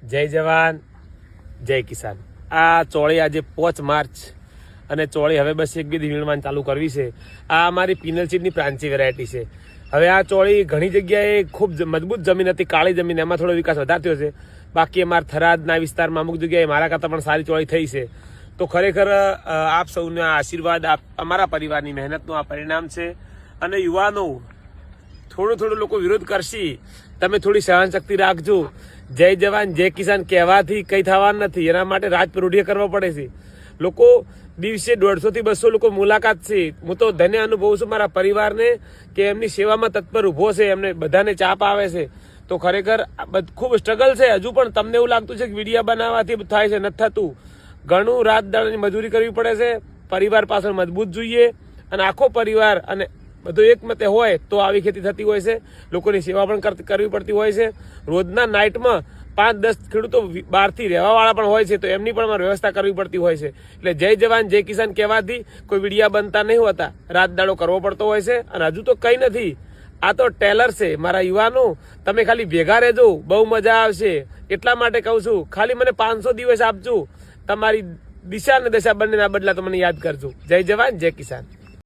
જય જવાન જય કિસાન। આ ચોળી આજે 5 માર્ચ અને ચોળી હવે બસ એક બે વીણવાનું ચાલુ કરવી છે। આ અમારી પિનલ સીડની પ્રાંચી વેરાયટી છે। હવે આ ચોળી ઘણી જગ્યાએ ખૂબ મજબૂત જમીન હતી, કાળી જમીન, એમાં થોડો વિકાસ વધારે થયો છે। બાકી અમારા થરાદના વિસ્તારમાં અમુક જગ્યાએ મારા કરતાં પણ સારી ચોળી થઈ છે। તો ખરેખર આપ સૌના આશીર્વાદ, અમારા પરિવારની મહેનતનું આ પરિણામ છે। અને યુવાનો થોડું થોડું લોકો વિરોધ કરશે, તમે થોડી સહનશક્તિ રાખજો। જય જવાન જય કિસાન કહેવાથી કંઈ થવાનું નથી, એના માટે રાજ પ્રૌઢિય કરવા પડે છે। લોકો દિવસે 150 થી 200 લોકો મુલાકાત છે। હું તો ધન્ય અનુભવું છું મારા પરિવારને કે એમની સેવામાં તત્પર ઊભો છે, એમને બધાને ચાપ આવે છે। તો ખરેખર ખૂબ સ્ટ્રગલ છે। હજુ પણ તમને એવું લાગતું છે કે વિડીયા બનાવવાથી થાય છે, નથી થતું। ઘણું રાત દાડાની મજૂરી કરવી પડે છે। પરિવાર પાછળ મજબૂત જોઈએ અને આખો પરિવાર અને બધું એક મતે હોય તો આવી ખેતી થતી હોય છે। લોકોની સેવા પણ કરવી પડતી હોય છે। રોજના નાઇટમાં 5-10 ખેડૂતો બહારથી રહેવાવાળા પણ હોય છે, તો એમની પણ વ્યવસ્થા કરવી પડતી હોય છે। એટલે જય જવાન જય કિસાન કહેવાથી કોઈ વિડીયા બનતા નહીં હોતા, રાત દાડો કરવો પડતો હોય છે। અને હજુ તો કંઈ નથી, આ તો ટેલર છે। મારા યુવાનો, તમે ખાલી ભેગા રહેજો, બહુ મજા આવશે। એટલા માટે કહું છું, ખાલી મને 500 દિવસ આપજો, તમારી દિશા અને દશા બંનેના બદલા તો મને યાદ કરજો। જય જવાન જય કિસાન।